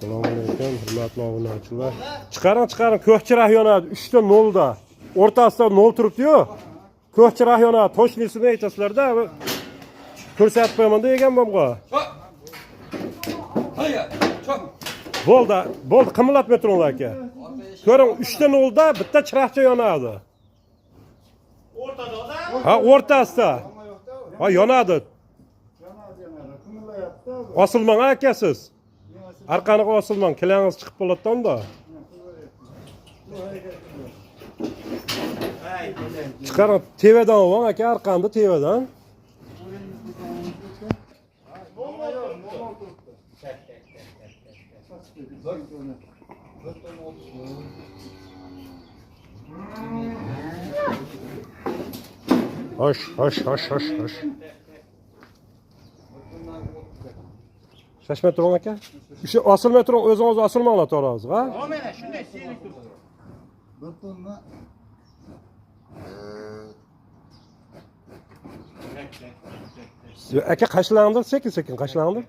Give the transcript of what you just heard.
Selamünaleyküm, hürmetli obunachilar. Chiqaring, ko'kchiroq yonadi. 3 ta 0 da. O'rtasida 0 turibdi-yu. Ko'kchiroq yonadi. Toshnisini aytasizlar-da. Ko'rsatib qo'yaman degan bomga. Bo'ldi, qimmatlatmay turinglar aka. Ko'ring, 3 ta 0 da bitta chiroqcha yonadi. O'rtada? Ha, o'rtasida. Ha, yonadi. Osilmang aka siz. Arqaniga osilmang, kilangiz chiqib qoladi unda. Chiqaring, tevadan oling aka, arqanda tevadan. Hoş. Şaşmay turing aka. O'sha osilmay turing, o'zingiz osilmanglar to'g'ri, ha? Mana shunday siyrak turibdi. Bir tonna. Aka qashlandir, sekin qashlandir.